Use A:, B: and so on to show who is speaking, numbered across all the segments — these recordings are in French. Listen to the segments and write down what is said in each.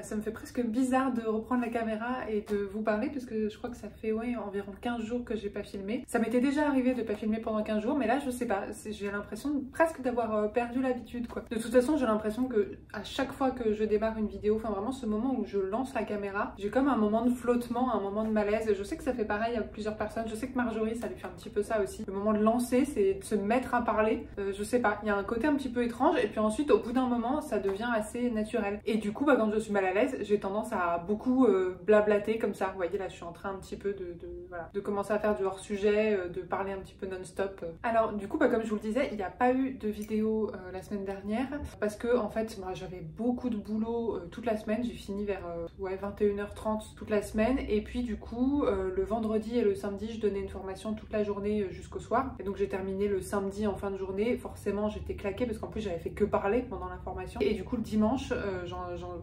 A: Ça me fait presque bizarre de reprendre la caméra et de vous parler parce que je crois que ça fait environ 15 jours que j'ai pas filmé. Ça m'était déjà arrivé de pas filmer pendant 15 jours, mais là je sais pas, j'ai l'impression presque d'avoir perdu l'habitude quoi. De toute façon j'ai l'impression que à chaque fois que je démarre une vidéo, enfin vraiment ce moment où je lance la caméra, j'ai comme un moment de flottement, un moment de malaise. Je sais que ça fait pareil à plusieurs personnes, je sais que Marjorie ça lui fait un petit peu ça aussi. Le moment de lancer, c'est de se mettre à parler, je sais pas, il y a un côté un petit peu étrange et puis ensuite au bout d'un moment ça devient assez naturel. Et du coup bah, quand je suis mal à l'aise, j'ai tendance à beaucoup blablater comme ça. Vous voyez là je suis en train un petit peu de commencer à faire du hors-sujet, de parler un petit peu non-stop. Alors du coup bah, comme je vous le disais, il n'y a pas eu de vidéo la semaine dernière parce que en fait moi j'avais beaucoup de boulot toute la semaine. J'ai fini vers 21h30 toute la semaine et puis du coup le vendredi et le samedi je donnais une formation toute la journée jusqu'au soir et donc j'ai terminé le samedi en fin de journée. Forcément j'étais claquée parce qu'en plus j'avais fait que parler pendant la formation et du coup le dimanche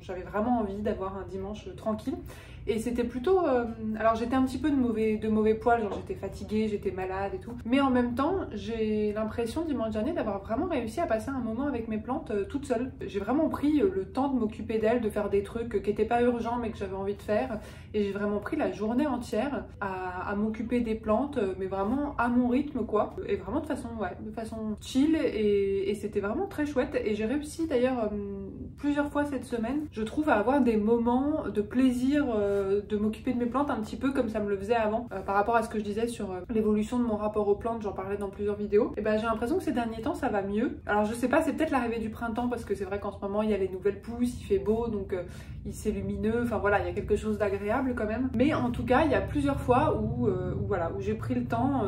A: j'avais vraiment envie d'avoir un dimanche tranquille. Et c'était plutôt... alors j'étais un petit peu de mauvais poil, genre j'étais fatiguée, j'étais malade et tout. Mais en même temps, j'ai l'impression dimanche dernier d'avoir vraiment réussi à passer un moment avec mes plantes toute seule. J'ai vraiment pris le temps de m'occuper d'elles, de faire des trucs qui n'étaient pas urgents mais que j'avais envie de faire. Et j'ai vraiment pris la journée entière à m'occuper des plantes, mais vraiment à mon rythme quoi. Et vraiment de façon chill et c'était vraiment très chouette. Et j'ai réussi d'ailleurs plusieurs fois cette semaine, je trouve, à avoir des moments de plaisir de m'occuper de mes plantes un petit peu comme ça me le faisait avant. Par rapport à ce que je disais sur l'évolution de mon rapport aux plantes, j'en parlais dans plusieurs vidéos, et ben j'ai l'impression que ces derniers temps ça va mieux. Alors je sais pas, c'est peut-être l'arrivée du printemps parce que c'est vrai qu'en ce moment il y a les nouvelles pousses, il fait beau donc c'est lumineux, enfin voilà, il y a quelque chose d'agréable quand même. Mais en tout cas il y a plusieurs fois où j'ai pris le temps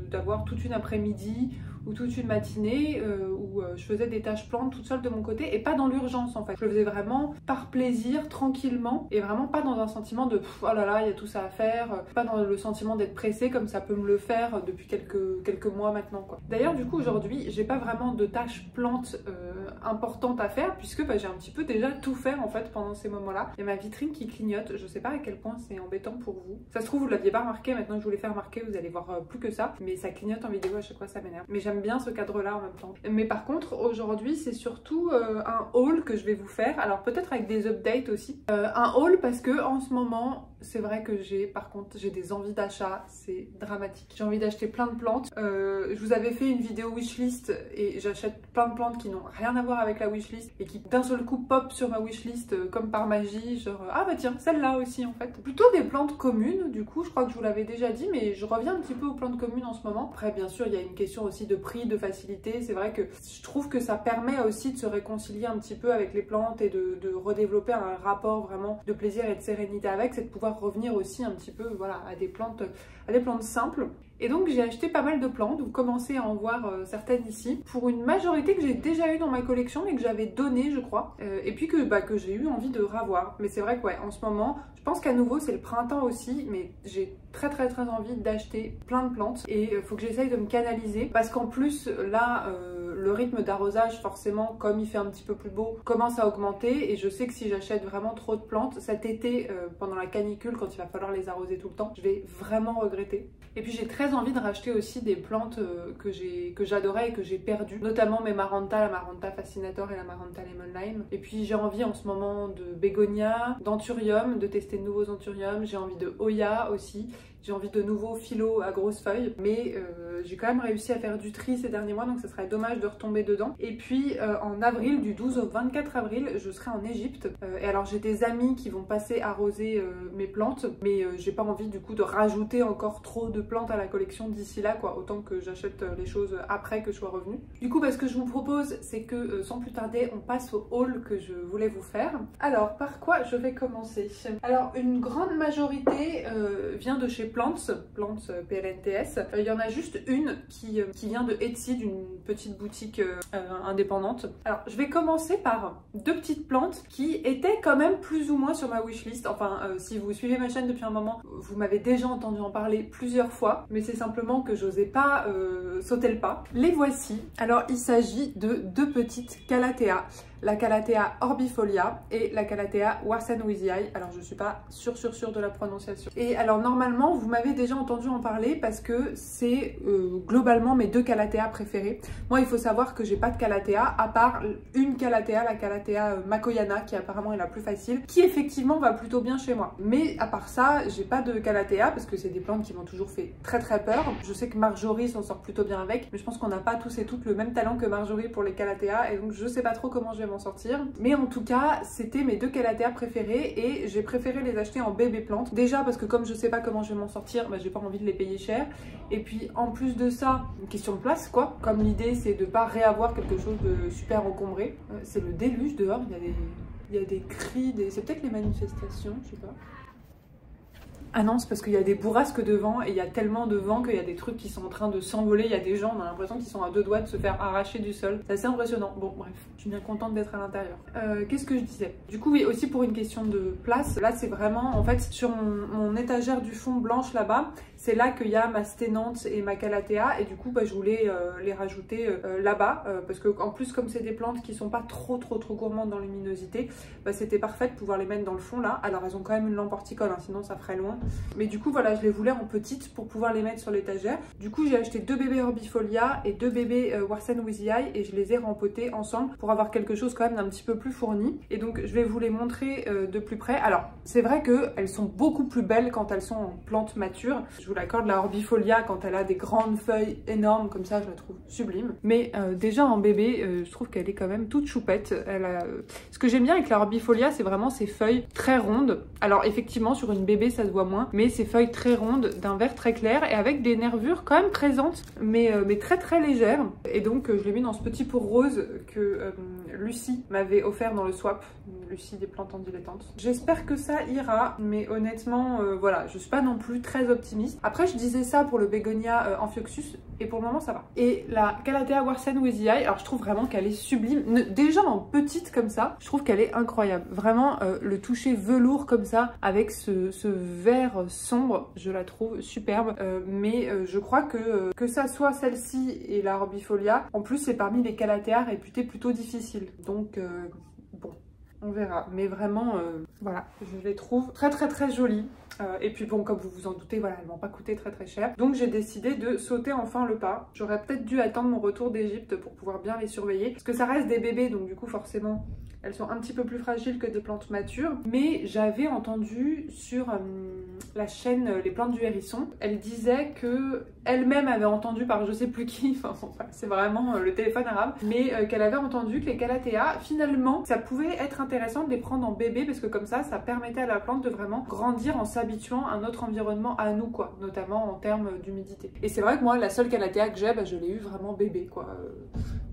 A: d'avoir toute une après-midi ou toute une matinée où je faisais des tâches plantes toute seule de mon côté et pas dans l'urgence en fait. Je le faisais vraiment par plaisir, tranquillement et vraiment pas dans un sentiment de oh là là, il y a tout ça à faire, pas dans le sentiment d'être pressée comme ça peut me le faire depuis quelques mois maintenant quoi. D'ailleurs du coup aujourd'hui j'ai pas vraiment de tâches plantes importantes à faire puisque j'ai un petit peu déjà tout fait en fait pendant ces moments-là. Il y a ma vitrine qui clignote, je sais pas à quel point c'est embêtant pour vous. Ça se trouve vous l'aviez pas remarqué, maintenant que je vous l'ai fait remarquer vous allez voir plus que ça, mais ça clignote en vidéo à chaque fois, ça m'énerve. Mais j'aime bien ce cadre-là en même temps. Mais par contre aujourd'hui c'est surtout un haul que je vais vous faire, alors peut-être avec des updates aussi. Un haul parce que en ce moment c'est vrai que j'ai des envies d'achat, c'est dramatique. J'ai envie d'acheter plein de plantes. Je vous avais fait une vidéo wishlist et j'achète plein de plantes qui n'ont rien à voir avec la wishlist et qui d'un seul coup pop sur ma wishlist comme par magie, genre ah bah tiens celle-là aussi en fait. Plutôt des plantes communes du coup, je crois que je vous l'avais déjà dit mais je reviens un petit peu aux plantes communes en ce moment. Après bien sûr il y a une question aussi de prix, de facilité, c'est vrai que je trouve que ça permet aussi de se réconcilier un petit peu avec les plantes et de redévelopper un rapport vraiment de plaisir et de sérénité avec, c'est de pouvoir revenir aussi un petit peu voilà, à des plantes simples. Et donc j'ai acheté pas mal de plantes, vous commencez à en voir certaines ici, pour une majorité que j'ai déjà eu dans ma collection et que j'avais donné je crois, et puis que j'ai eu envie de ravoir. Mais c'est vrai que ouais, en ce moment, je pense qu'à nouveau c'est le printemps aussi, mais j'ai très envie d'acheter plein de plantes et il faut que j'essaye de me canaliser parce qu'en plus là le rythme d'arrosage forcément comme il fait un petit peu plus beau commence à augmenter et je sais que si j'achète vraiment trop de plantes cet été pendant la canicule quand il va falloir les arroser tout le temps, je vais vraiment regretter. Et puis j'ai très envie de racheter aussi des plantes que j'adorais et que j'ai perdues, notamment mes Maranta, la Maranta Fascinator et la Maranta Lemon Lime. Et puis j'ai envie en ce moment de bégonia, d'anthurium, de tester de nouveaux anthuriums, j'ai envie de Hoya aussi. J'ai envie de nouveaux philo à grosses feuilles, mais j'ai quand même réussi à faire du tri ces derniers mois, donc ça serait dommage de retomber dedans. Et puis en avril, du 12 au 24 avril, je serai en Égypte. Et alors j'ai des amis qui vont passer arroser mes plantes, mais j'ai pas envie du coup de rajouter encore trop de plantes à la collection d'ici là, quoi. Autant que j'achète les choses après que je sois revenue. Du coup, ce que je vous propose, c'est que sans plus tarder, on passe au haul que je voulais vous faire. Alors, par quoi je vais commencer? Alors, une grande majorité vient de chez Plants PLNTS. Il y en a juste une qui vient de Etsy, d'une petite boutique indépendante. Alors je vais commencer par deux petites plantes qui étaient quand même plus ou moins sur ma wishlist. Enfin si vous suivez ma chaîne depuis un moment, vous m'avez déjà entendu en parler plusieurs fois, mais c'est simplement que j'osais pas sauter le pas. Les voici. Alors il s'agit de deux petites Calathea. la Calathea orbifolia et la Calathea warsenwiesii. Alors je suis pas sûre de la prononciation. Et alors normalement vous m'avez déjà entendu en parler parce que c'est globalement mes deux Calathea préférées. Moi il faut savoir que j'ai pas de Calathea à part une Calathea, la Calathea Makoyana qui apparemment est la plus facile, qui effectivement va plutôt bien chez moi. Mais à part ça j'ai pas de Calathea parce que c'est des plantes qui m'ont toujours fait très peur. Je sais que Marjorie s'en sort plutôt bien avec, mais je pense qu'on n'a pas tous et toutes le même talent que Marjorie pour les Calathea et donc je sais pas trop comment je vais m'en sortir. Mais en tout cas c'était mes deux Calathea préférées et j'ai préféré les acheter en bébé plante. Déjà parce que comme je sais pas comment je vais m'en sortir, bah, j'ai pas envie de les payer cher. Et puis en plus de ça, une question de place quoi. Comme l'idée c'est de pas réavoir quelque chose de super encombré. C'est le déluge dehors, il y a des cris, c'est peut-être les manifestations, je sais pas. Ah non, c'est parce qu'il y a des bourrasques de vent et il y a tellement de vent qu'il y a des trucs qui sont en train de s'envoler. Il y a des gens, on a l'impression qu'ils sont à deux doigts de se faire arracher du sol. C'est assez impressionnant. Bon, bref, je suis bien contente d'être à l'intérieur. Qu'est-ce que je disais? Du coup, oui, aussi pour une question de place. Là, c'est vraiment, en fait, sur mon étagère du fond blanche là-bas, c'est là qu'il y a ma sténante et ma Calathea. Et du coup, bah, je voulais les rajouter là-bas. Parce que en plus, comme c'est des plantes qui sont pas trop gourmandes en luminosité, bah, c'était parfait de pouvoir les mettre dans le fond là. Alors, elles ont quand même une lampe horticole, hein, sinon ça ferait loin. Mais du coup voilà, je les voulais en petites pour pouvoir les mettre sur l'étagère. Du coup j'ai acheté deux bébés orbifolia et deux bébés warsenwiesii et je les ai rempotés ensemble pour avoir quelque chose quand même d'un petit peu plus fourni. Et donc je vais vous les montrer de plus près. Alors c'est vrai qu'elles sont beaucoup plus belles quand elles sont en plantes matures. Je vous l'accorde, la orbifolia quand elle a des grandes feuilles énormes comme ça, je la trouve sublime. Mais déjà en bébé, je trouve qu'elle est quand même toute choupette. Ce que j'aime bien avec la orbifolia, c'est vraiment ses feuilles très rondes. Alors effectivement sur une bébé ça se voit moins, mais ces feuilles très rondes d'un vert très clair et avec des nervures quand même présentes mais très légères. Et donc je l'ai mis dans ce petit pot rose que Lucie m'avait offert dans le swap, Lucie des plantes en dilettante. J'espère que ça ira, mais honnêtement voilà, je suis pas non plus très optimiste. Après je disais ça pour le bégonia amphioxus et pour le moment ça va. Et la Calathea warsenwiesii, alors je trouve vraiment qu'elle est sublime. Déjà en petite comme ça, je trouve qu'elle est incroyable. Vraiment le toucher velours comme ça avec ce vert sombre, je la trouve superbe. Mais je crois que ça soit celle-ci et la orbifolia, en plus c'est parmi les Calathea réputées plutôt difficiles. Donc bon, on verra. Mais vraiment, voilà, je les trouve très jolies. Et puis bon, comme vous vous en doutez, voilà, elles m'ont pas coûté très cher. Donc j'ai décidé de sauter enfin le pas. J'aurais peut-être dû attendre mon retour d'Égypte pour pouvoir bien les surveiller. Parce que ça reste des bébés, donc du coup forcément, elles sont un petit peu plus fragiles que des plantes matures. Mais j'avais entendu sur la chaîne Les Plantes du Hérisson, elle disait que elle-même avait entendu par je sais plus qui, enfin c'est vraiment le téléphone arabe, mais qu'elle avait entendu que les Calathea, finalement, ça pouvait être intéressant de les prendre en bébé parce que comme ça permettait à la plante de vraiment grandir en s'habituant à notre environnement, à nous quoi, notamment en termes d'humidité. Et c'est vrai que moi, la seule Calathea que j'ai, bah, je l'ai eu vraiment bébé quoi.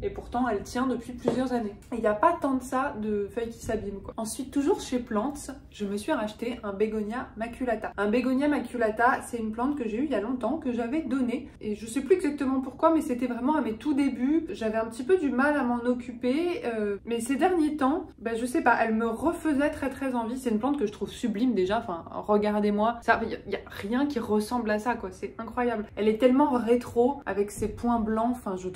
A: Et pourtant elle tient depuis plusieurs années. Il n'y a pas tant de ça de feuilles qui s'abîment quoi. Ensuite, toujours chez Plantes, je me suis racheté un Bégonia maculata. Un Bégonia maculata, c'est une plante que j'ai eue il y a longtemps, que j'avais donnée. Et je sais plus exactement pourquoi, mais c'était vraiment à mes tout débuts. J'avais un petit peu du mal à m'en occuper. Mais ces derniers temps, bah, je sais pas, elle me refaisait très envie. C'est une plante que je trouve sublime déjà. Enfin, regardez-moi. Il n'y a rien qui ressemble à ça quoi. C'est incroyable. Elle est tellement rétro avec ses points blancs. Enfin, je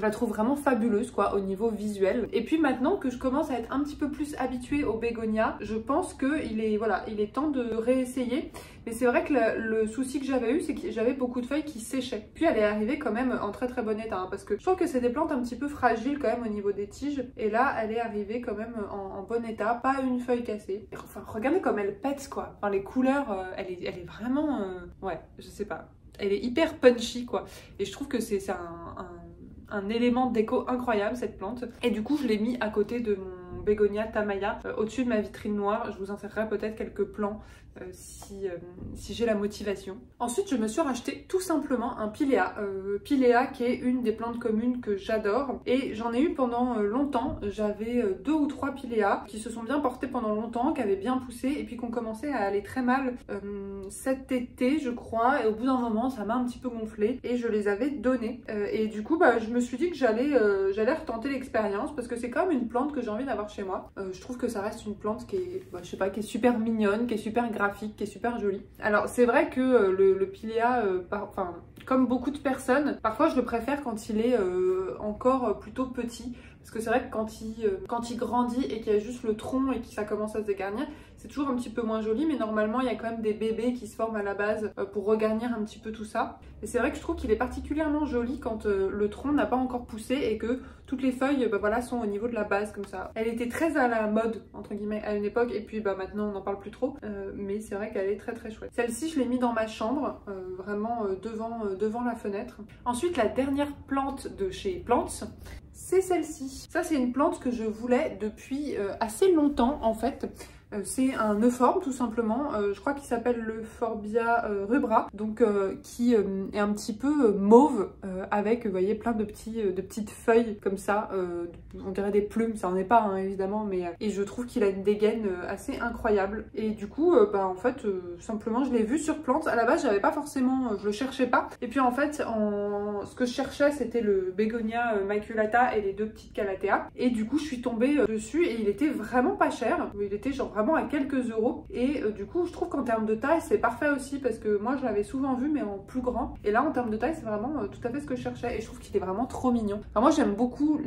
A: la trouve vraiment fabuleuse quoi au niveau visuel. Et puis maintenant que je commence à être un petit peu plus habituée au bégonia, je pense que il est temps de réessayer. Mais c'est vrai que le souci que j'avais eu, c'est que j'avais beaucoup de feuilles qui séchaient. Puis elle est arrivée quand même en très bon état hein, parce que je trouve que c'est des plantes un petit peu fragiles quand même au niveau des tiges. Et là elle est arrivée quand même en bon état, pas une feuille cassée. Enfin regardez comme elle pète quoi. Enfin les couleurs, elle est vraiment ouais, je sais pas. Elle est hyper punchy quoi. Et je trouve que c'est un élément de déco incroyable cette plante. Et du coup je l'ai mis à côté de mon Bégonia Tamaya au-dessus de ma vitrine noire. Je vous insérerai peut-être quelques plans si j'ai la motivation. Ensuite je me suis racheté tout simplement un Pilea. Pilea qui est une des plantes communes que j'adore et j'en ai eu pendant longtemps. J'avais 2 ou 3 Pilea qui se sont bien portés pendant longtemps, qui avaient bien poussé et puis qui ont commencé à aller très mal cet été je crois, et au bout d'un moment ça m'a un petit peu gonflé et je les avais donnés et du coup bah, je me suis dit que j'allais retenter l'expérience parce que c'est quand même une plante que j'ai envie d'avoir chez moi. Je trouve que ça reste une plante qui est, bah, je sais pas, qui est super mignonne, qui est super graphique, qui est super jolie. Alors c'est vrai que le Pilea, Comme beaucoup de personnes, parfois je le préfère quand il est encore plutôt petit. Parce que c'est vrai que quand il grandit et qu'il y a juste le tronc et que ça commence à se dégarnir, c'est toujours un petit peu moins joli, mais normalement il y a quand même des bébés qui se forment à la base pour regarnir un petit peu tout ça. Et c'est vrai que je trouve qu'il est particulièrement joli quand le tronc n'a pas encore poussé et que toutes les feuilles voilà, sont au niveau de la base comme ça. Elle était très à la mode, entre guillemets, à une époque, et puis maintenant on n'en parle plus trop, mais c'est vrai qu'elle est très très chouette. Celle-ci je l'ai mis dans ma chambre, vraiment devant la fenêtre. Ensuite la dernière plante de chez Plants, c'est celle-ci. Ça c'est une plante que je voulais depuis assez longtemps en fait. C'est un euphorbia tout simplement, je crois qu'il s'appelle l'Euphorbia rubra, donc qui est un petit peu mauve avec, vous voyez, plein de petites feuilles comme ça, on dirait des plumes, ça en est pas hein, évidemment, mais et je trouve qu'il a une dégaine assez incroyable. Et du coup, en fait, simplement je l'ai vu sur Plants. À la base, j'avais pas forcément, je le cherchais pas. Et puis en fait, ce que je cherchais, c'était le Begonia maculata et les deux petites calathea. Et du coup, je suis tombée dessus et il était vraiment pas cher. Il était genre vraiment à quelques euros. Et du coup, je trouve qu'en termes de taille, c'est parfait aussi parce que moi, je l'avais souvent vu, mais en plus grand. Et là, en termes de taille, c'est vraiment tout à fait ce que je cherchais. Et je trouve qu'il est vraiment trop mignon. Enfin, moi, j'aime beaucoup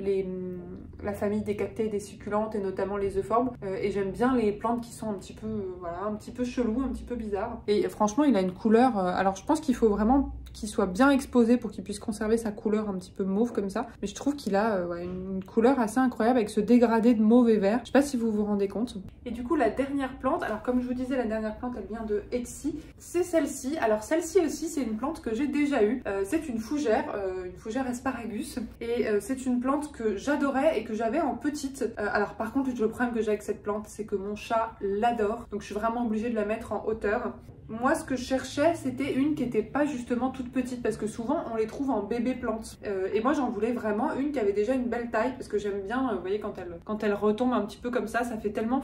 A: la famille des cactées, des succulentes et notamment les euphorbes. Et j'aime bien les plantes qui sont un petit peu, voilà, un petit peu chelou, un petit peu bizarre. Et franchement, il a une couleur. Alors, je pense qu'il faut vraiment qu'il soit bien exposé pour qu'il puisse conserver sa couleur un petit peu mauve comme ça. Mais je trouve qu'il a une couleur assez incroyable avec ce dégradé de mauve et vert. Je sais pas si vous vous rendez compte. Et du coup, la dernière plante, alors comme je vous disais, la dernière plante, elle vient de Etsy. C'est celle-ci. Alors celle-ci aussi, c'est une plante que j'ai déjà eue. C'est une fougère asparagus. Et c'est une plante que j'adorais et que j'avais en petite. Alors par contre, le problème que j'ai avec cette plante, c'est que mon chat l'adore. Donc je suis vraiment obligée de la mettre en hauteur. Moi, ce que je cherchais, c'était une qui n'était pas justement toute petite parce que souvent, on les trouve en bébé plante. Et moi, j'en voulais vraiment une qui avait déjà une belle taille parce que j'aime bien, vous voyez, quand elle retombe un petit peu comme ça fait tellement,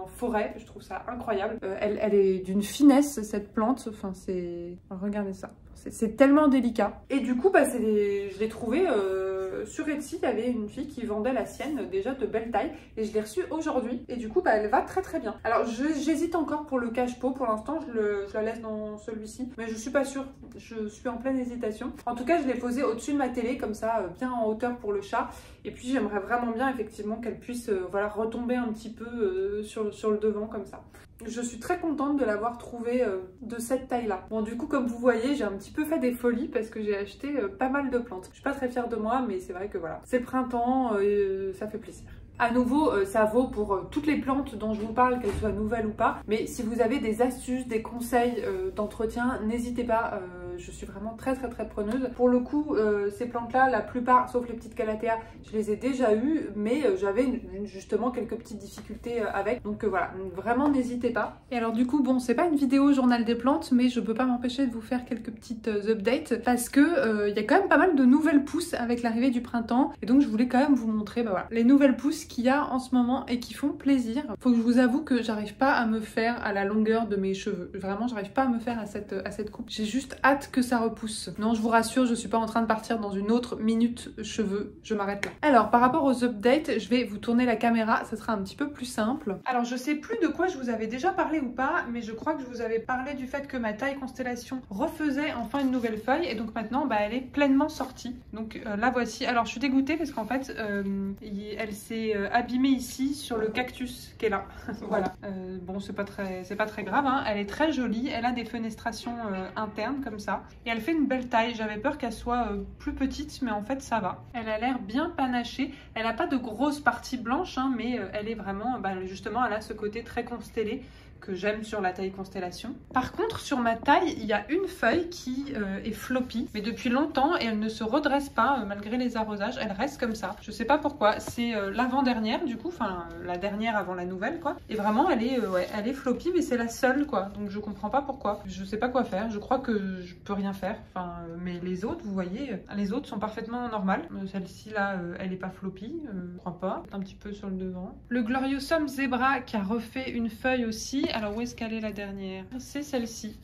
A: forêt, je trouve ça incroyable. Elle est d'une finesse, cette plante, regardez ça. C'est tellement délicat. Et du coup, je l'ai trouvé sur Etsy, il y avait une fille qui vendait la sienne déjà de belle taille et je l'ai reçue aujourd'hui. Et du coup, elle va très très bien. Alors, j'hésite encore pour le cache-pot. Pour l'instant, je la laisse dans celui-ci, mais je suis pas sûre. Je suis en pleine hésitation. En tout cas, je l'ai posée au-dessus de ma télé, comme ça, bien en hauteur pour le chat. Et puis, j'aimerais vraiment bien, effectivement, qu'elle puisse voilà, retomber un petit peu sur le devant, comme ça. Je suis très contente de l'avoir trouvée de cette taille-là. Bon, du coup, comme vous voyez, j'ai un petit peu fait des folies parce que j'ai acheté pas mal de plantes. Je suis pas très fière de moi, mais c'est vrai que voilà, c'est le printemps et ça fait plaisir. À nouveau, ça vaut pour toutes les plantes dont je vous parle, qu'elles soient nouvelles ou pas. Mais si vous avez des astuces, des conseils d'entretien, n'hésitez pas. Je suis vraiment très très très preneuse. Pour le coup, ces plantes-là, la plupart, sauf les petites calathea, je les ai déjà eues, mais j'avais justement quelques petites difficultés avec. Donc voilà, vraiment n'hésitez pas. Et alors du coup, bon, c'est pas une vidéo journal des plantes, mais je peux pas m'empêcher de vous faire quelques petites updates parce que il y a quand même pas mal de nouvelles pousses avec l'arrivée du printemps. Et donc je voulais quand même vous montrer voilà, les nouvelles pousses qu'il y a en ce moment et qui font plaisir. Faut que je vous avoue que j'arrive pas à me faire à la longueur de mes cheveux. Vraiment, j'arrive pas à me faire à cette coupe. J'ai juste hâte que ça repousse. Non, je vous rassure, je suis pas en train de partir dans une autre minute cheveux. Je m'arrête là. Alors, par rapport aux updates, je vais vous tourner la caméra. Ça sera un petit peu plus simple. Alors, je sais plus de quoi je vous avais déjà parlé ou pas, mais je crois que je vous avais parlé du fait que ma taille constellation refaisait enfin une nouvelle feuille et donc maintenant, elle est pleinement sortie. Donc la voici. Alors, je suis dégoûtée parce qu'en fait, elle s'est abîmée ici sur le cactus qui est là. Voilà. Bon, c'est pas très grave, hein. Elle est très jolie. Elle a des fenestrations internes comme ça. Et elle fait une belle taille. J'avais peur qu'elle soit plus petite, mais en fait, ça va. Elle a l'air bien panachée. Elle n'a pas de grosses parties blanches, hein, mais elle est vraiment, justement, elle a ce côté très constellé que j'aime sur la taille constellation. Par contre, sur ma taille, il y a une feuille qui est floppy, mais depuis longtemps, et elle ne se redresse pas malgré les arrosages, elle reste comme ça. Je sais pas pourquoi, c'est l'avant-dernière du coup, enfin la dernière avant la nouvelle quoi, et vraiment elle est floppy, mais c'est la seule quoi, donc je comprends pas pourquoi. Je sais pas quoi faire, je crois que je peux rien faire, enfin, mais les autres, vous voyez, les autres sont parfaitement normales. Celle-ci là, elle est pas floppy, je crois pas, un petit peu sur le devant. Le Gloriosum Zebra qui a refait une feuille aussi. Alors où est-ce qu'elle est la dernière? C'est celle-ci.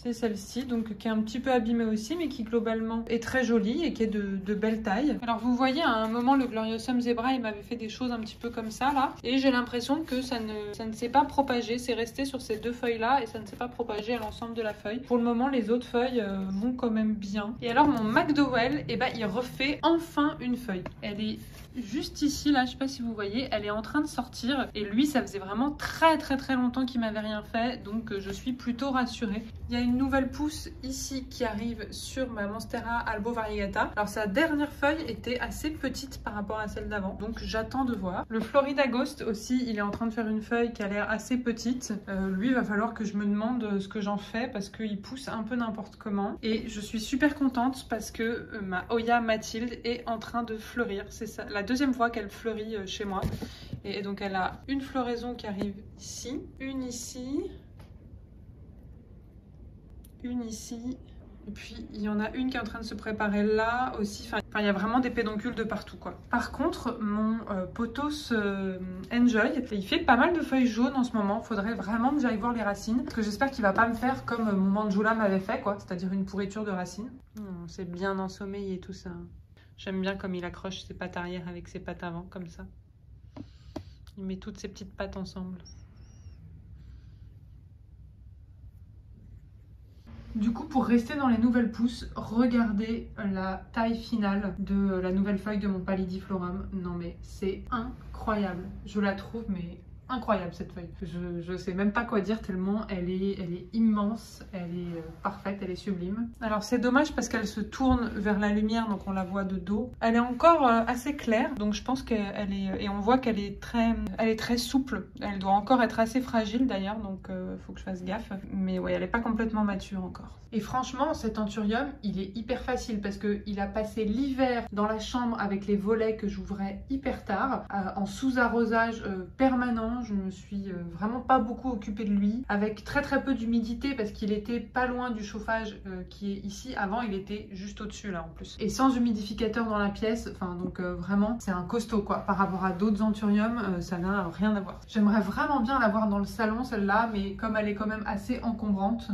A: C'est celle-ci, donc qui est un petit peu abîmée aussi, mais qui globalement est très jolie et qui est de belle taille. Alors vous voyez, à un moment, le Gloriosum Zebra, il m'avait fait des choses un petit peu comme ça, là. Et j'ai l'impression que ça ne s'est pas propagé. C'est resté sur ces deux feuilles-là et ça ne s'est pas propagé à l'ensemble de la feuille. Pour le moment, les autres feuilles vont quand même bien. Et alors, mon McDowell, eh ben, il refait enfin une feuille. Elle est juste ici, là, je sais pas si vous voyez, elle est en train de sortir. Et lui, ça faisait vraiment très longtemps qu'il m'avait rien fait. Donc, je suis plutôt rassurée. Il y a une nouvelle pousse ici qui arrive sur ma Monstera Albo Variegata. Alors, sa dernière feuille était assez petite par rapport à celle d'avant. Donc, j'attends de voir. Le Florida Ghost aussi, il est en train de faire une feuille qui a l'air assez petite. Lui, il va falloir que je me demande ce que j'en fais parce qu'il pousse un peu n'importe comment. Et je suis super contente parce que ma Oya Mathilde est en train de fleurir. C'est ça, la deuxième fois qu'elle fleurit chez moi. Et donc, elle a une floraison qui arrive ici, une ici, une ici. Et puis, il y en a une qui est en train de se préparer là aussi. Enfin, il y a vraiment des pédoncules de partout, quoi. Par contre, mon Pothos Enjoy, il fait pas mal de feuilles jaunes en ce moment. Faudrait vraiment que j'aille voir les racines. Parce que j'espère qu'il va pas me faire comme mon Manjula m'avait fait, quoi. C'est-à-dire une pourriture de racines. C'est bien ensommeillé tout ça. J'aime bien comme il accroche ses pattes arrière avec ses pattes avant, comme ça. Il met toutes ses petites pattes ensemble. Du coup, pour rester dans les nouvelles pousses, regardez la taille finale de la nouvelle feuille de mon Pallidiflorum. Non mais c'est incroyable. Je la trouve mais incroyable cette feuille. Je sais même pas quoi dire tellement elle est immense, elle est parfaite, elle est sublime. Alors c'est dommage parce qu'elle se tourne vers la lumière donc on la voit de dos. Elle est encore assez claire donc je pense qu'elle est... Et on voit qu'elle est très souple. Elle doit encore être assez fragile d'ailleurs donc faut que je fasse gaffe. Mais ouais, elle est pas complètement mature encore. Et franchement cet anthurium il est hyper facile parce qu'il a passé l'hiver dans la chambre avec les volets que j'ouvrais hyper tard en sous-arrosage permanent. Je me suis vraiment pas beaucoup occupée de lui, avec très peu d'humidité parce qu'il était pas loin du chauffage qui est ici. Avant il était juste au-dessus là en plus. Et sans humidificateur dans la pièce, enfin donc vraiment c'est un costaud quoi. Par rapport à d'autres anthuriums, ça n'a rien à voir. J'aimerais vraiment bien l'avoir dans le salon celle-là, mais comme elle est quand même assez encombrante,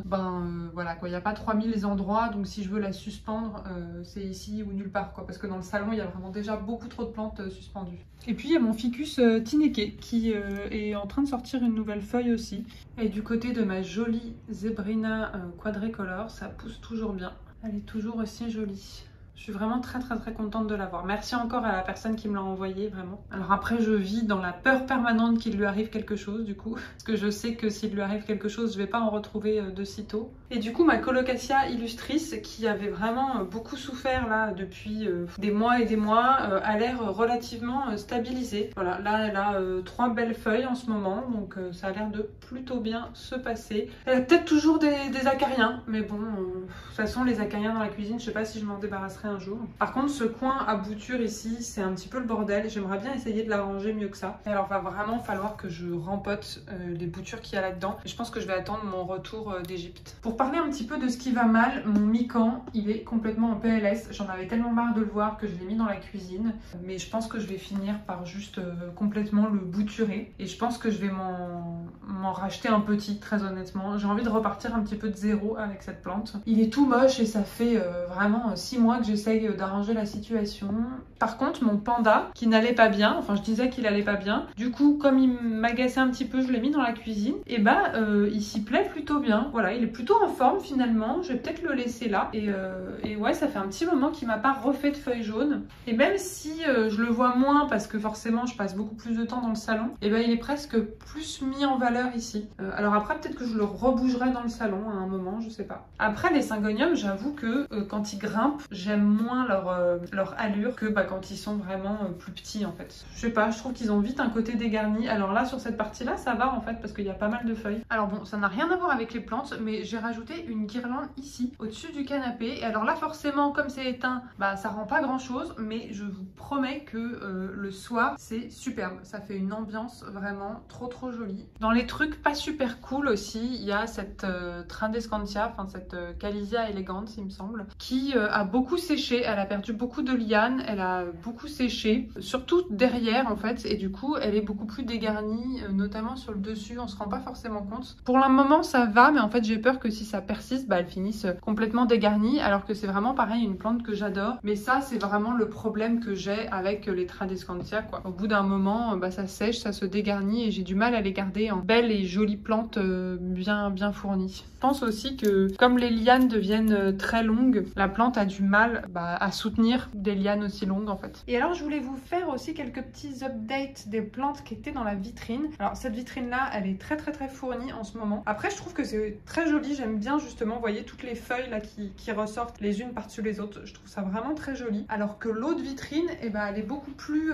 A: voilà quoi, il n'y a pas 3000 endroits, donc si je veux la suspendre, c'est ici ou nulle part quoi. Parce que dans le salon il y a vraiment déjà beaucoup trop de plantes suspendues. Et puis il y a mon ficus Tineke qui est en train de sortir une nouvelle feuille aussi. Et du côté de ma jolie Zebrina quadricolore, ça pousse toujours bien. Elle est toujours aussi jolie. Je suis vraiment très contente de l'avoir. Merci encore à la personne qui me l'a envoyé, vraiment. Alors après, je vis dans la peur permanente qu'il lui arrive quelque chose, du coup. Parce que je sais que s'il lui arrive quelque chose, je vais pas en retrouver de sitôt. Et du coup, ma Colocasia illustris, qui avait vraiment beaucoup souffert là depuis des mois et des mois, a l'air relativement stabilisée. Voilà, là, elle a 3 belles feuilles en ce moment, donc ça a l'air de plutôt bien se passer. Elle a peut-être toujours des acariens, mais bon, de toute façon, les acariens dans la cuisine, je sais pas si je m'en débarrasserai un jour. Par contre, ce coin à bouture ici, c'est un petit peu le bordel. J'aimerais bien essayer de l'arranger mieux que ça. Et alors, va vraiment falloir que je rempote les boutures qu'il y a là-dedans. Et je pense que je vais attendre mon retour d'Égypte. Pour parler un petit peu de ce qui va mal, mon mican, il est complètement en PLS. J'en avais tellement marre de le voir que je l'ai mis dans la cuisine. Mais je pense que je vais finir par juste complètement le bouturer. Et je pense que je vais m'en racheter un petit, très honnêtement. J'ai envie de repartir un petit peu de zéro avec cette plante. Il est tout moche et ça fait vraiment 6 mois que j'essaye d'arranger la situation. Par contre, mon panda, qui n'allait pas bien, enfin je disais qu'il allait pas bien, du coup, comme il m'agaçait un petit peu, je l'ai mis dans la cuisine. Et bah, il s'y plaît plutôt bien. Voilà, il est plutôt en forme finalement. Je vais peut-être le laisser là. Et ouais, ça fait un petit moment qu'il m'a pas refait de feuilles jaunes. Et même si je le vois moins, parce que forcément, je passe beaucoup plus de temps dans le salon, et ben il est presque plus mis en valeur ici. Alors après, peut-être que je le rebougerai dans le salon à un moment, je sais pas. Après, les syngoniums, j'avoue que quand ils grimpent, j'aime moins leur allure que quand ils sont vraiment plus petits en fait. Je sais pas, je trouve qu'ils ont vite un côté dégarni. Alors là, sur cette partie-là, ça va en fait parce qu'il y a pas mal de feuilles. Alors bon, ça n'a rien à voir avec les plantes, mais j'ai rajouté une guirlande ici, au-dessus du canapé. Et alors là, forcément, comme c'est éteint, ça rend pas grand-chose, mais je vous promets que le soir, c'est superbe. Ça fait une ambiance vraiment trop jolie. Dans les trucs pas super cool aussi, il y a cette Trindescantia, enfin cette Calisia elegans, il me semble, qui a beaucoup séché, elle a perdu beaucoup de lianes, elle a beaucoup séché, surtout derrière en fait, et du coup elle est beaucoup plus dégarnie, notamment sur le dessus, on se rend pas forcément compte. Pour le moment ça va, mais en fait j'ai peur que si ça persiste, bah, elle finisse complètement dégarnie, alors que c'est vraiment pareil, une plante que j'adore. Mais ça c'est vraiment le problème que j'ai avec les Tradescantia quoi. Au bout d'un moment, bah, ça sèche, ça se dégarnit et j'ai du mal à les garder en belles et jolies plantes bien fournies. Je pense aussi que comme les lianes deviennent très longues, la plante a du mal à soutenir des lianes aussi longues en fait. Et alors je voulais vous faire aussi quelques petits updates des plantes qui étaient dans la vitrine. Alors cette vitrine là, elle est très fournie en ce moment. Après je trouve que c'est très joli, j'aime bien justement, vous voyez toutes les feuilles là qui ressortent les unes par-dessus les autres. Je trouve ça vraiment très joli. Alors que l'autre vitrine, elle est beaucoup plus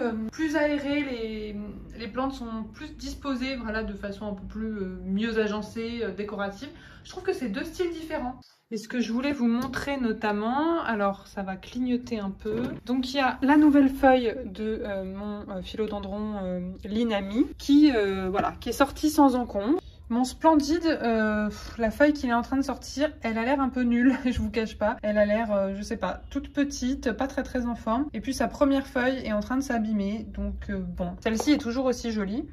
A: aérée, les plantes sont plus disposées, voilà, de façon un peu plus mieux agencée, décorative. Je trouve que c'est deux styles différents. Et ce que je voulais vous montrer notamment, alors ça va clignoter un peu. Donc il y a la nouvelle feuille de mon philodendron Linami qui est sortie sans encombre. Mon Splendide, la feuille qu'il est en train de sortir, elle a l'air un peu nulle, je vous cache pas. Elle a l'air, je sais pas, toute petite, pas très en forme. Et puis sa première feuille est en train de s'abîmer, donc bon. Celle-ci est toujours aussi jolie.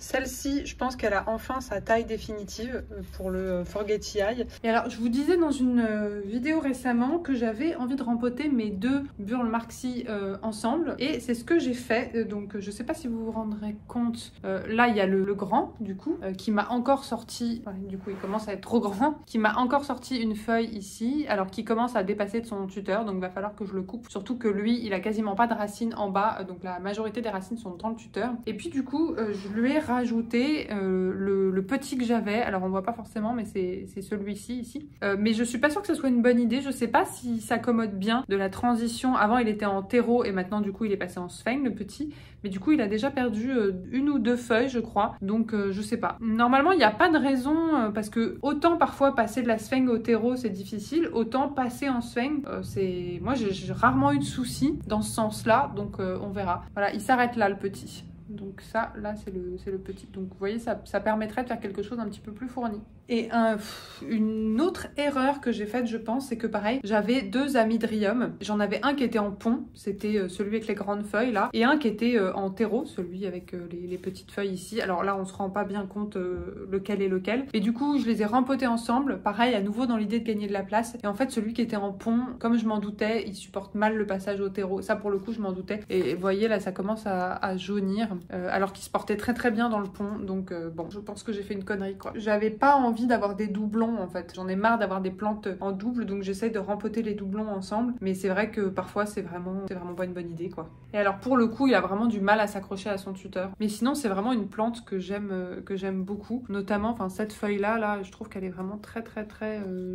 A: Celle-ci, je pense qu'elle a enfin sa taille définitive pour le Forgetti Eye. Et alors, je vous disais dans une vidéo récemment que j'avais envie de rempoter mes deux Burle Marxi ensemble. Et c'est ce que j'ai fait. Donc, je sais pas si vous vous rendrez compte. Là, il y a le grand, du coup, qui m'a encore sorti... Ouais, du coup, il commence à être trop grand. Qui m'a encore sorti une feuille ici, alors qu'il commence à dépasser de son tuteur. Donc, il va falloir que je le coupe. Surtout que lui, il a quasiment pas de racines en bas. Donc, la majorité des racines sont dans le tuteur. Et puis, du coup, je lui ai rajouter le petit que j'avais. Alors on voit pas forcément, mais c'est celui-ci ici. Mais je suis pas sûre que ce soit une bonne idée. Je sais pas si ça s'accommode bien de la transition. Avant il était en terreau et maintenant du coup il est passé en sphène le petit. Mais du coup il a déjà perdu une ou deux feuilles je crois. Donc je sais pas. Normalement il n'y a pas de raison parce que autant parfois passer de la sphène au terreau c'est difficile, autant passer en sphène c'est... Moi j'ai rarement eu de soucis dans ce sens-là. Donc on verra. Voilà, il s'arrête là le petit. Donc ça, là, c'est le petit. Donc vous voyez, ça permettrait de faire quelque chose d'un petit peu plus fourni. Et une autre erreur que j'ai faite, je pense, c'est que pareil, j'avais deux amydrium. J'en avais un qui était en pont, c'était celui avec les grandes feuilles là, et un qui était en terreau, celui avec les petites feuilles ici. Alors là, on se rend pas bien compte lequel est lequel. Et du coup, je les ai rempotés ensemble, pareil, à nouveau dans l'idée de gagner de la place. Et en fait, celui qui était en pont, comme je m'en doutais, il supporte mal le passage au terreau. Ça, pour le coup, je m'en doutais. Et vous voyez, là, ça commence à jaunir, alors qu'il se portait très bien dans le pont. Donc bon, je pense que j'ai fait une connerie, quoi. J'avais pas envie d'avoir des doublons en fait. J'en ai marre d'avoir des plantes en double, donc j'essaie de rempoter les doublons ensemble. Mais c'est vrai que parfois c'est vraiment pas une bonne idée quoi. Et alors pour le coup, il a vraiment du mal à s'accrocher à son tuteur. Mais sinon c'est vraiment une plante que j'aime beaucoup. Notamment, enfin cette feuille là, je trouve qu'elle est vraiment très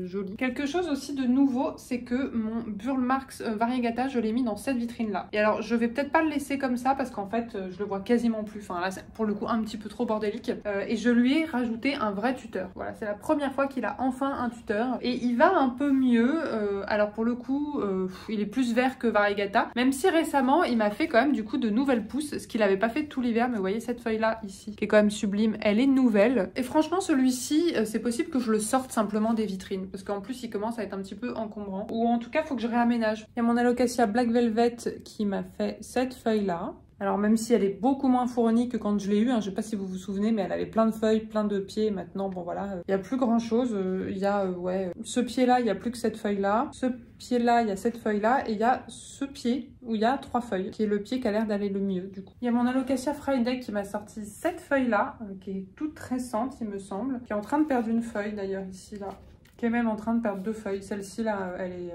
A: jolie. Quelque chose aussi de nouveau, c'est que mon Burle Marx Variegata, je l'ai mis dans cette vitrine là. Et alors je vais peut-être pas le laisser comme ça parce qu'en fait je le vois quasiment plus. Enfin là c'est pour le coup un petit peu trop bordélique. Et je lui ai rajouté un vrai tuteur. Voilà, c'est la première fois qu'il a enfin un tuteur et il va un peu mieux. Alors pour le coup il est plus vert que Variegata, même si récemment il m'a fait quand même du coup de nouvelles pousses, ce qu'il avait pas fait tout l'hiver. Mais vous voyez cette feuille là ici qui est quand même sublime, elle est nouvelle. Et franchement celui-ci c'est possible que je le sorte simplement des vitrines parce qu'en plus il commence à être un petit peu encombrant, ou en tout cas faut que je réaménage. Il y a mon Alocasia Black Velvet qui m'a fait cette feuille là. Alors même si elle est beaucoup moins fournie que quand je l'ai eue, hein, je sais pas si vous vous souvenez, mais elle avait plein de feuilles, plein de pieds. Maintenant, bon voilà, il n'y a plus grand chose. Il y a, ce pied-là, il n'y a plus que cette feuille-là. Ce pied-là, il y a cette feuille-là. Et il y a ce pied où il y a 3 feuilles, qui est le pied qui a l'air d'aller le mieux du coup. Il y a mon Alocasia Friday qui m'a sorti cette feuille-là, qui est toute récente, il me semble, qui est en train de perdre une feuille d'ailleurs ici, là. Qui est même en train de perdre 2 feuilles. Celle-ci, là, elle est...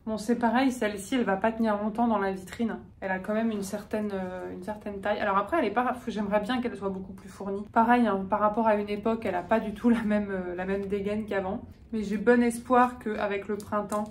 A: Bon, c'est pareil, celle-ci, elle va pas tenir longtemps dans la vitrine. Elle a quand même une certaine taille. Alors après, elle est pas... J'aimerais bien qu'elle soit beaucoup plus fournie. Pareil, hein, par rapport à une époque, elle a pas du tout la même dégaine qu'avant. Mais j'ai bon espoir qu'avec le printemps,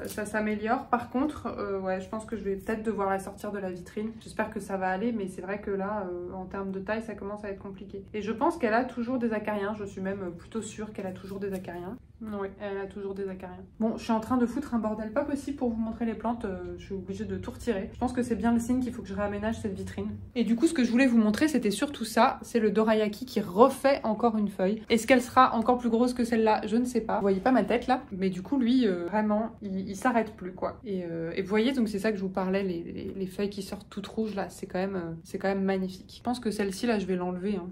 A: ça s'améliore. Par contre, ouais, je pense que je vais peut-être devoir la sortir de la vitrine. J'espère que ça va aller, mais c'est vrai que là, en termes de taille, ça commence à être compliqué. Et je pense qu'elle a toujours des acariens. Je suis même plutôt sûre qu'elle a toujours des acariens. Oui, elle a toujours des acariens. Bon, je suis en train de foutre un bordel pas possible pour vous montrer les plantes. Je suis obligée de tout retirer. Je pense que c'est bien bien le signe qu'il faut que je réaménage cette vitrine. Et du coup, ce que je voulais vous montrer, c'était surtout ça. C'est le dorayaki qui refait encore une feuille. Est-ce qu'elle sera encore plus grosse que celle-là? Je ne sais pas. Vous voyez pas ma tête là? Mais du coup, lui, vraiment, il s'arrête plus, quoi. Et vous voyez, donc c'est ça que je vous parlais, les feuilles qui sortent toutes rouges là. C'est quand même magnifique. Je pense que celle-ci là, je vais l'enlever, hein.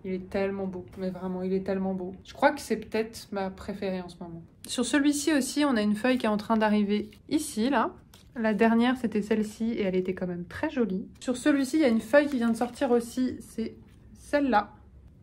A: Il est tellement beau, mais vraiment, il est tellement beau. Je crois que c'est peut-être ma préférée en ce moment. Sur celui-ci aussi, on a une feuille qui est en train d'arriver ici, là. La dernière, c'était celle-ci, et elle était quand même très jolie. Sur celui-ci, il y a une feuille qui vient de sortir aussi, c'est celle-là.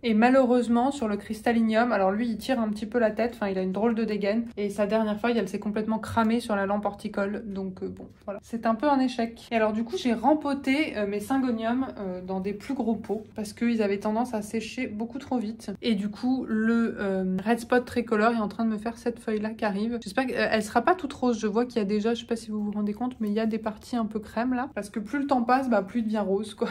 A: Et malheureusement, sur le cristallinium, alors lui, il tire un petit peu la tête, enfin, il a une drôle de dégaine. Et sa dernière feuille, elle s'est complètement cramée sur la lampe horticole. Donc bon, voilà. C'est un peu un échec. Et alors du coup, j'ai rempoté mes syngoniums dans des plus gros pots, parce qu'ils avaient tendance à sécher beaucoup trop vite. Et du coup, le Red Spot Tricolor est en train de me faire cette feuille-là qui arrive. J'espère qu'elle sera pas toute rose. Je vois qu'il y a déjà, je sais pas si vous vous rendez compte, mais il y a des parties un peu crème là. Parce que plus le temps passe, bah, plus il devient rose, quoi.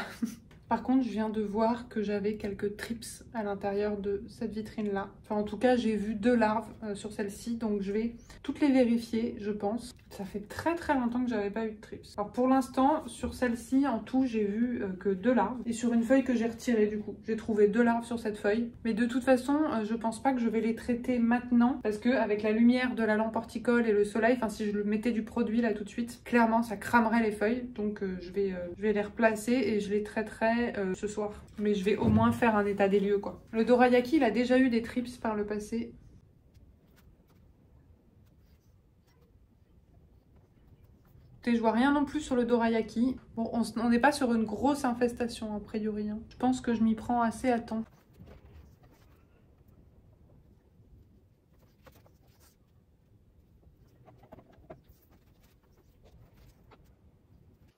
A: Par contre, je viens de voir que j'avais quelques trips à l'intérieur de cette vitrine-là. Enfin, en tout cas, j'ai vu 2 larves sur celle-ci, donc je vais toutes les vérifier, je pense. Ça fait très très longtemps que j'avais pas eu de trips. Alors pour l'instant, sur celle-ci, en tout, j'ai vu que 2 larves. Et sur une feuille que j'ai retirée, du coup. J'ai trouvé 2 larves sur cette feuille. Mais de toute façon, je pense pas que je vais les traiter maintenant, parce que avec la lumière de la lampe horticole et le soleil, enfin si je le mettais du produit là tout de suite, clairement, ça cramerait les feuilles. Donc je vais les replacer et je les traiterai ce soir. Mais je vais au moins faire un état des lieux, quoi. Le dorayaki, il a déjà eu des trips par le passé. Et je vois rien non plus sur le dorayaki. Bon, on n'est pas sur une grosse infestation a priori, hein. Je pense que je m'y prends assez à temps.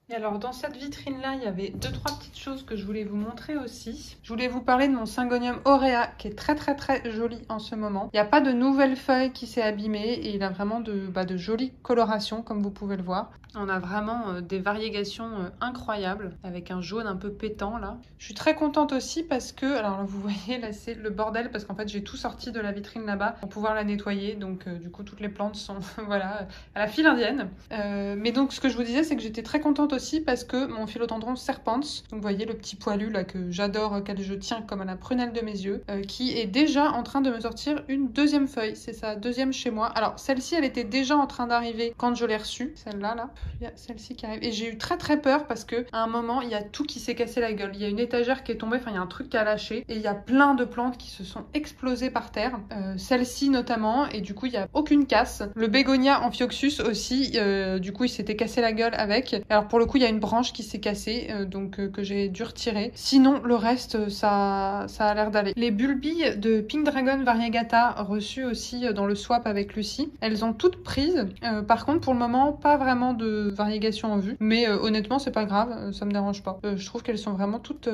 A: Et alors dans cette vitrine là, il y avait 2-3 petites choses que je voulais vous montrer aussi. Je voulais vous parler de mon syngonium aurea qui est très très très joli en ce moment. Il n'y a pas de nouvelle feuille qui s'est abîmée et il a vraiment de jolies colorations comme vous pouvez le voir. On a vraiment des variégations incroyables avec un jaune un peu pétant là. Je suis très contente aussi parce que, alors là, vous voyez là c'est le bordel parce qu'en fait j'ai tout sorti de la vitrine là-bas pour pouvoir la nettoyer. Donc du coup toutes les plantes sont voilà à la file indienne. Mais donc ce que je vous disais c'est que j'étais très contente aussi parce que mon philodendron serpens, donc vous voyez le petit poilu là que j'adore, auquel je tiens comme à la prunelle de mes yeux, qui est déjà en train de me sortir une deuxième feuille. C'est sa deuxième chez moi. Alors celle-ci elle était déjà en train d'arriver quand je l'ai reçue. Celle-là là, il y a celle-ci qui arrive. Et j'ai eu très très peur parce que à un moment il y a tout qui s'est cassé la gueule. Il y a une étagère qui est tombée, enfin il y a un truc qui a lâché et il y a plein de plantes qui se sont explosées par terre. Celle-ci notamment, et du coup il n'y a aucune casse. Le bégonia amphioxus aussi, du coup il s'était cassé la gueule avec. Alors pour le coup il y a une branche qui s'est cassée, que j'ai dû retirer. Sinon le reste ça a l'air d'aller. Les bulbilles de Pink Dragon Variegata reçues aussi dans le swap avec Lucie, elles ont toutes prises. Par contre pour le moment pas vraiment de variégation en vue, mais honnêtement c'est pas grave, ça me dérange pas. Je trouve qu'elles sont vraiment toutes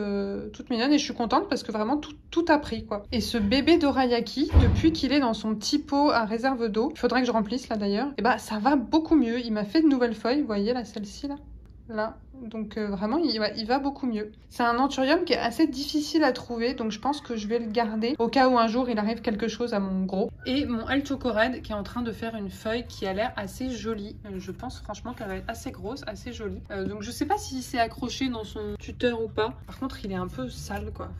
A: mignonnes et je suis contente parce que vraiment tout a pris quoi. Et ce bébé dorayaki, depuis qu'il est dans son petit pot à réserve d'eau, il faudrait que je remplisse là d'ailleurs, et bah ça va beaucoup mieux. Il m'a fait de nouvelles feuilles, vous voyez là celle-ci là. Donc vraiment il va beaucoup mieux. C'est un anthurium qui est assez difficile à trouver, donc je pense que je vais le garder au cas où un jour il arrive quelque chose à mon gros. Et mon Elchocored qui est en train de faire une feuille qui a l'air assez jolie. Je pense franchement qu'elle va être assez grosse, assez jolie. Donc je sais pas si c'est accroché dans son tuteur ou pas. Par contre il est un peu sale quoi.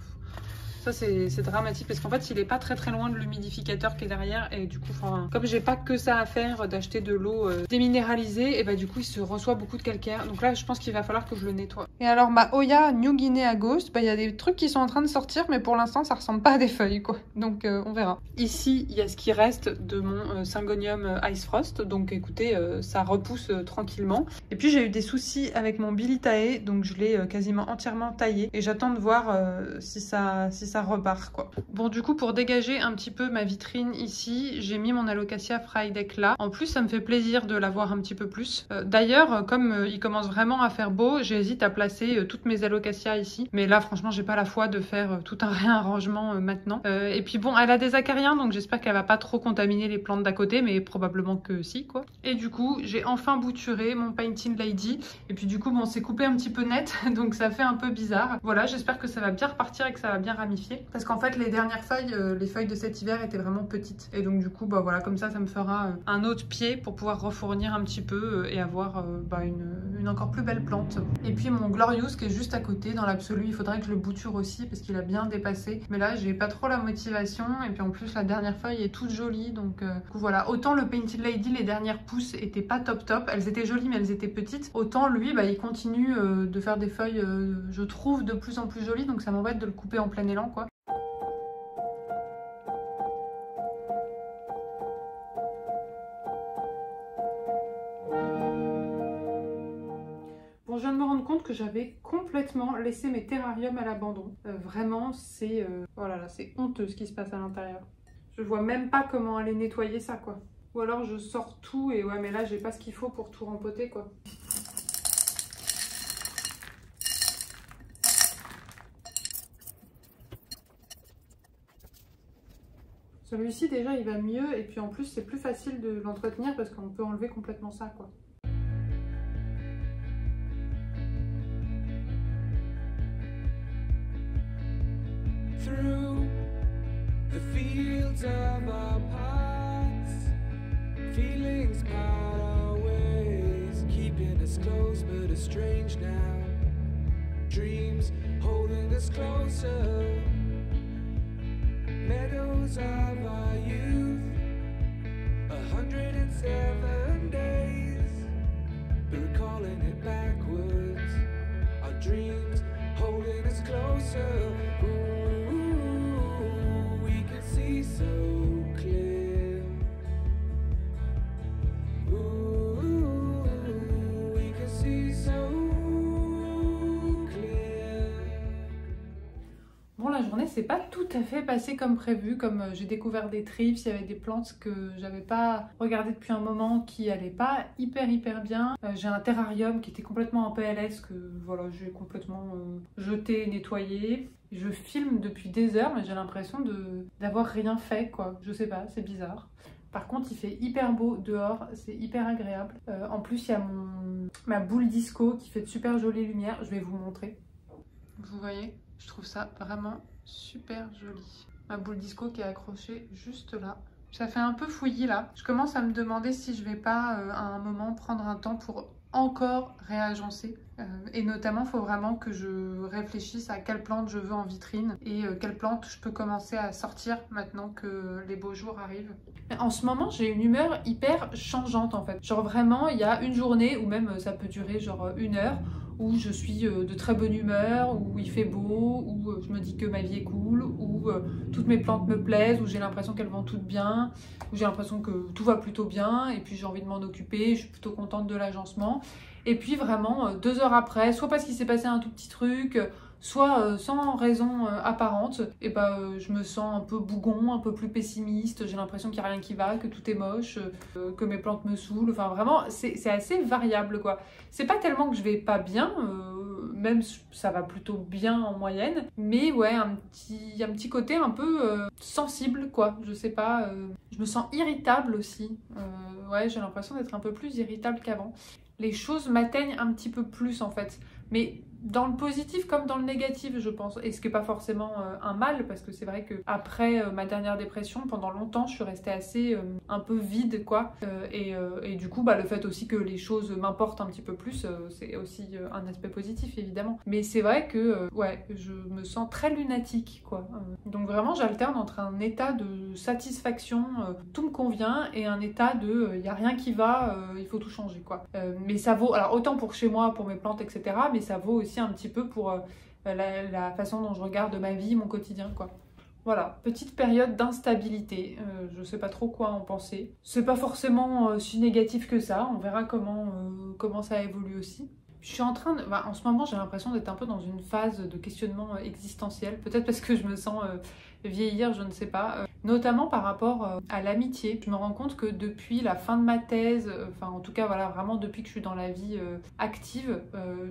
A: Ça c'est dramatique parce qu'en fait il est pas très loin de l'humidificateur qui est derrière et du coup comme j'ai pas que ça à faire d'acheter de l'eau déminéralisée, et bah du coup il se reçoit beaucoup de calcaire, donc là je pense qu'il va falloir que je le nettoie. Et alors ma Hoya New Guinea Ghost, bah il y a des trucs qui sont en train de sortir mais pour l'instant ça ressemble pas à des feuilles quoi, donc on verra. Ici il y a ce qui reste de mon Syngonium Ice Frost, donc écoutez ça repousse tranquillement. Et puis j'ai eu des soucis avec mon Bilitae, donc je l'ai quasiment entièrement taillé et j'attends de voir si ça repart quoi. Bon du coup pour dégager un petit peu ma vitrine ici, j'ai mis mon Alocasia Fryedeck là. En plus ça me fait plaisir de l'avoir un petit peu plus. D'ailleurs comme il commence vraiment à faire beau, j'hésite à placer toutes mes Alocasia ici. Mais là franchement j'ai pas la foi de faire tout un réarrangement maintenant. Et puis bon elle a des acariens donc j'espère qu'elle va pas trop contaminer les plantes d'à côté, mais probablement que si quoi. Et du coup j'ai enfin bouturé mon Painting Lady. Et puis du coup bon c'est coupé un petit peu net donc ça fait un peu bizarre. Voilà, j'espère que ça va bien repartir et que ça va bien ramifier. Parce qu'en fait les dernières feuilles, les feuilles de cet hiver étaient vraiment petites. Et donc du coup bah voilà, comme ça me fera un autre pied pour pouvoir refournir un petit peu et avoir une une encore plus belle plante. Et puis mon Glorious qui est juste à côté, dans l'absolu, il faudrait que je le bouture aussi parce qu'il a bien dépassé. Mais là, j'ai pas trop la motivation. Et puis en plus, la dernière feuille est toute jolie. Donc du coup, voilà. Autant le Painted Lady, les dernières pousses étaient pas top. Elles étaient jolies, mais elles étaient petites. Autant lui, bah, il continue de faire des feuilles, je trouve, de plus en plus jolies. Donc ça m'embête de le couper en plein élan, quoi. Bon, je viens de me rendre compte que j'avais complètement laissé mes terrariums à l'abandon. Vraiment, c'est oh là là, c'est honteux ce qui se passe à l'intérieur. Je vois même pas comment aller nettoyer ça, quoi. Ou alors je sors tout et ouais, mais là, j'ai pas ce qu'il faut pour tout rempoter, quoi. Celui-ci, déjà, il va mieux et puis en plus, c'est plus facile de l'entretenir parce qu'on peut enlever complètement ça, quoi.
B: Through the fields of our paths, feelings part our ways, keeping us close but estranged now. Dreams holding us closer, meadows of our youth, 107 days, but recalling it backwards. Our dreams holding us closer. So clear. Ooh, we can see so clear.
A: Bon, la journée s'est pas tout à fait passée comme prévu, comme j'ai découvert des trips, il y avait des plantes que j'avais pas regardées depuis un moment qui allaient pas hyper bien. J'ai un terrarium qui était complètement en PLS que voilà, j'ai complètement jeté, nettoyé. Je filme depuis des heures mais j'ai l'impression d'avoir rien fait, quoi. Je sais pas, c'est bizarre. Par contre, il fait hyper beau dehors, c'est hyper agréable. En plus, il y a ma boule disco qui fait de super jolies lumières. Je vais vous montrer. Vous voyez, je trouve ça vraiment super joli. Ma boule disco qui est accrochée juste là. Ça fait un peu fouillis là. Je commence à me demander si je vais pas à un moment prendre un temps pour encore réagencer. Et notamment, il faut vraiment que je réfléchisse à quelle plante je veux en vitrine et quelle plante je peux commencer à sortir maintenant que les beaux jours arrivent. En ce moment, j'ai une humeur hyper changeante en fait. Genre vraiment, il y a une journée, ou même ça peut durer genre 1 heure, où je suis de très bonne humeur, où il fait beau, où je me dis que ma vie est cool, où toutes mes plantes me plaisent, où j'ai l'impression qu'elles vont toutes bien, où j'ai l'impression que tout va plutôt bien, et puis j'ai envie de m'en occuper, je suis plutôt contente de l'agencement. Et puis vraiment, 2 heures après, soit parce qu'il s'est passé un tout petit truc, soit sans raison apparente, et je me sens un peu bougon, un peu plus pessimiste, j'ai l'impression qu'il n'y a rien qui va, que tout est moche, que mes plantes me saoulent, enfin vraiment, c'est assez variable, quoi. C'est pas tellement que je vais pas bien, même ça va plutôt bien en moyenne, mais ouais, un petit côté un peu sensible, quoi, je sais pas, je me sens irritable aussi, ouais, j'ai l'impression d'être un peu plus irritable qu'avant. Les choses m'atteignent un petit peu plus en fait, mais dans le positif comme dans le négatif, je pense, et ce qui n'est pas forcément un mal, parce que c'est vrai que après ma dernière dépression, pendant longtemps je suis restée assez un peu vide, quoi, et du coup le fait aussi que les choses m'importent un petit peu plus, c'est aussi un aspect positif évidemment, mais c'est vrai que ouais, je me sens très lunatique, quoi, donc vraiment j'alterne entre un état de satisfaction, tout me convient, et un état de il n'y a rien qui va, il faut tout changer, quoi, mais ça vaut, alors autant pour chez moi, pour mes plantes, etc., mais ça vaut aussi un petit peu pour la façon dont je regarde ma vie, mon quotidien, quoi. Voilà, petite période d'instabilité, je sais pas trop quoi en penser. C'est pas forcément si négatif que ça, on verra comment ça évolue aussi. Je suis en train de... en ce moment, j'ai l'impression d'être un peu dans une phase de questionnement existentiel, peut-être parce que je me sens vieillir, je ne sais pas, notamment par rapport à l'amitié. Je me rends compte que depuis la fin de ma thèse, enfin en tout cas voilà, vraiment depuis que je suis dans la vie active,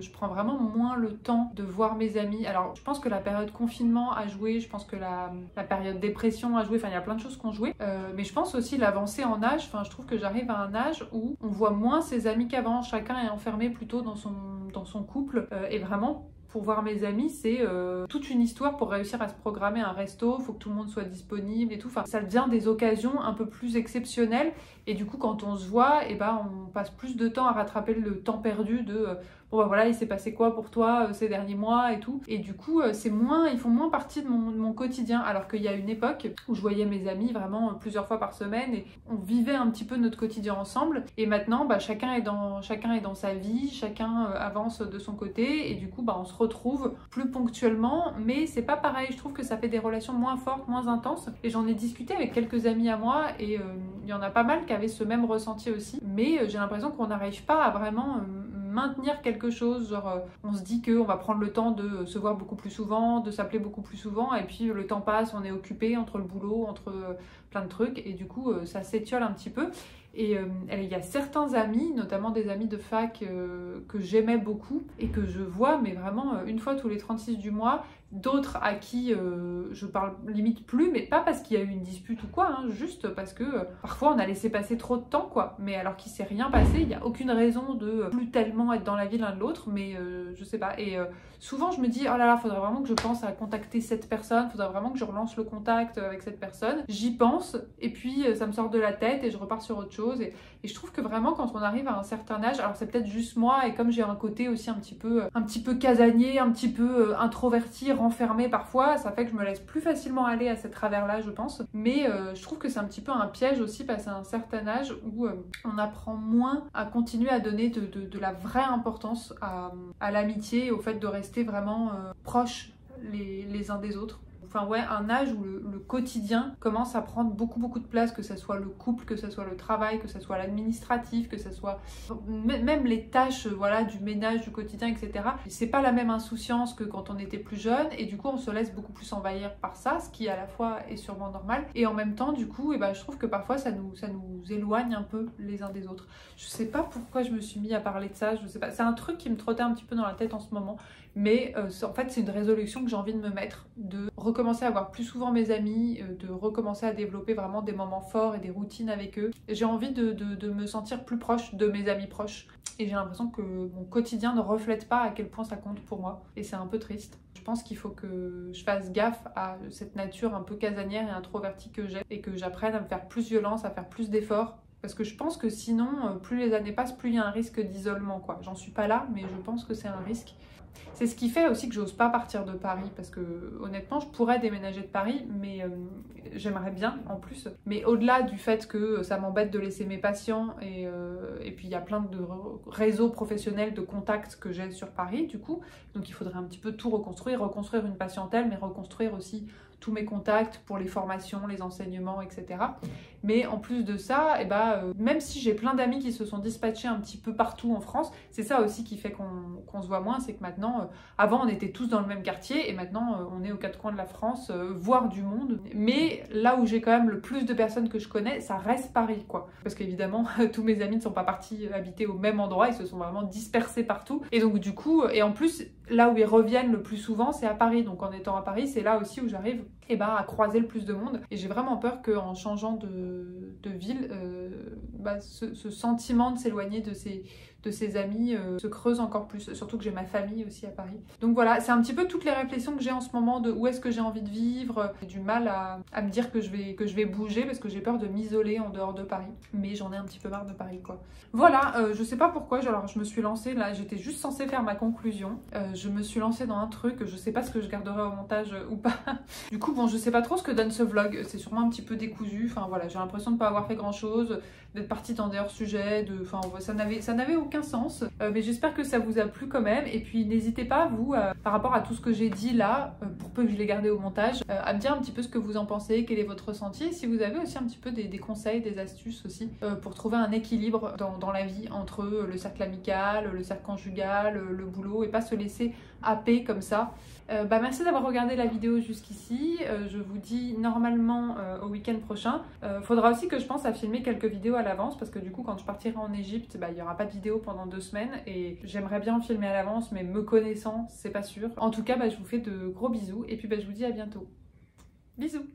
A: je prends vraiment moins le temps de voir mes amis. Alors je pense que la période confinement a joué, je pense que la période dépression a joué, enfin il y a plein de choses qui ont joué, mais je pense aussi l'avancée en âge, enfin je trouve que j'arrive à un âge où on voit moins ses amis qu'avant, chacun est enfermé plutôt dans son couple, et vraiment pour voir mes amis, c'est toute une histoire pour réussir à se programmer un resto, faut que tout le monde soit disponible et tout. Enfin, ça devient des occasions un peu plus exceptionnelles. Et du coup, quand on se voit, et ben, on passe plus de temps à rattraper le temps perdu de bon bah voilà, il s'est passé quoi pour toi ces derniers mois et tout. Et du coup, ils font moins partie de mon quotidien. Alors qu'il y a une époque où je voyais mes amis vraiment plusieurs fois par semaine et on vivait un petit peu notre quotidien ensemble. Et maintenant, bah, chacun est dans sa vie, chacun avance de son côté. Et du coup, bah, on se retrouve plus ponctuellement. Mais c'est pas pareil. Je trouve que ça fait des relations moins fortes, moins intenses. Et j'en ai discuté avec quelques amis à moi et il y en a pas mal qui avaient ce même ressenti aussi. Mais j'ai l'impression qu'on n'arrive pas à vraiment maintenir quelque chose, genre on se dit qu'on va prendre le temps de se voir beaucoup plus souvent, de s'appeler beaucoup plus souvent, et puis le temps passe, on est occupé entre le boulot, entre plein de trucs, et du coup ça s'étiole un petit peu. Et il y a certains amis, notamment des amis de fac que j'aimais beaucoup et que je vois, mais vraiment une fois tous les 36 du mois. D'autres à qui je parle limite plus, mais pas parce qu'il y a eu une dispute ou quoi, hein, juste parce que parfois on a laissé passer trop de temps, quoi. Mais alors qu'il s'est rien passé, il n'y a aucune raison de plus tellement être dans la vie l'un de l'autre, mais je sais pas. Et souvent je me dis, oh là là, faudrait vraiment que je pense à contacter cette personne, faudrait vraiment que je relance le contact avec cette personne. J'y pense, et puis ça me sort de la tête et je repars sur autre chose. Et je trouve que vraiment quand on arrive à un certain âge, alors c'est peut-être juste moi, et comme j'ai un côté aussi un petit peu casanier, un petit peu introverti, renfermé parfois, ça fait que je me laisse plus facilement aller à ces travers-là, je pense. Mais je trouve que c'est un petit peu un piège aussi, passé un certain âge où on apprend moins à continuer à donner de la vraie importance à l'amitié et au fait de rester vraiment proches les uns des autres. Enfin ouais, un âge où le quotidien commence à prendre beaucoup de place, que ce soit le couple, que ce soit le travail, que ce soit l'administratif, que ce soit même les tâches voilà, du ménage, du quotidien, etc. C'est pas la même insouciance que quand on était plus jeune, et du coup on se laisse beaucoup plus envahir par ça, ce qui à la fois est sûrement normal, et en même temps du coup je trouve que parfois ça nous éloigne un peu les uns des autres. Je sais pas pourquoi je me suis mis à parler de ça, je sais pas, c'est un truc qui me trottait un petit peu dans la tête en ce moment. Mais en fait, c'est une résolution que j'ai envie de me mettre, de recommencer à voir plus souvent mes amis, de recommencer à développer vraiment des moments forts et des routines avec eux. J'ai envie de me sentir plus proche de mes amis proches. Et j'ai l'impression que mon quotidien ne reflète pas à quel point ça compte pour moi. Et c'est un peu triste. Je pense qu'il faut que je fasse gaffe à cette nature un peu casanière et introvertie que j'ai. Et que j'apprenne à me faire plus violence, à faire plus d'efforts. Parce que je pense que sinon, plus les années passent, plus il y a un risque d'isolement, quoi. J'en suis pas là, mais je pense que c'est un risque. C'est ce qui fait aussi que j'ose pas partir de Paris, parce que honnêtement je pourrais déménager de Paris, mais j'aimerais bien en plus. Mais au-delà du fait que ça m'embête de laisser mes patients, et puis il y a plein de réseaux professionnels, de contacts que j'ai sur Paris du coup, donc il faudrait un petit peu tout reconstruire une patientèle, mais reconstruire aussi tous mes contacts pour les formations, les enseignements, etc. Mais en plus de ça, même si j'ai plein d'amis qui se sont dispatchés un petit peu partout en France, c'est ça aussi qui fait qu'on se voit moins, c'est que maintenant, avant on était tous dans le même quartier, et maintenant on est aux quatre coins de la France, voire du monde. Mais là où j'ai quand même le plus de personnes que je connais, ça reste Paris, quoi. Parce qu'évidemment, tous mes amis ne sont pas partis habiter au même endroit, ils se sont vraiment dispersés partout. Et donc du coup, et en plus, là où ils reviennent le plus souvent, c'est à Paris. Donc en étant à Paris, c'est là aussi où j'arrive à croiser le plus de monde. Et j'ai vraiment peur qu'en changeant de ville, ce sentiment de s'éloigner de ses amis se creuse encore plus. Surtout que j'ai ma famille aussi à Paris. Donc voilà, c'est un petit peu toutes les réflexions que j'ai en ce moment de où est-ce que j'ai envie de vivre. J'ai du mal à me dire que je vais bouger parce que j'ai peur de m'isoler en dehors de Paris. Mais j'en ai un petit peu marre de Paris, quoi. Voilà, je sais pas pourquoi, alors je me suis lancée, là j'étais juste censée faire ma conclusion. Je me suis lancée dans un truc, je sais pas ce que je garderai au montage ou pas. Du coup, bon, je sais pas trop ce que donne ce vlog, c'est sûrement un petit peu décousu. Enfin voilà, j'ai l'impression de pas avoir fait grand chose, d'être partie dans des hors-sujets, enfin ça n'avait aucun sens. Mais j'espère que ça vous a plu quand même. Et puis n'hésitez pas, vous, par rapport à tout ce que j'ai dit là, pour peu que je l'ai gardé au montage, à me dire un petit peu ce que vous en pensez, quel est votre ressenti, et si vous avez aussi un petit peu des conseils, des astuces aussi, pour trouver un équilibre dans la vie entre le cercle amical, le cercle conjugal, le boulot, et pas se laisser happer comme ça. Merci d'avoir regardé la vidéo jusqu'ici. Je vous dis normalement au week-end prochain. Faudra aussi que je pense à filmer quelques vidéos à l'avance, parce que du coup quand je partirai en Égypte, il n'y aura pas de vidéo pendant 2 semaines, et j'aimerais bien filmer à l'avance, mais me connaissant, c'est pas sûr. En tout cas, je vous fais de gros bisous, et puis je vous dis à bientôt. Bisous.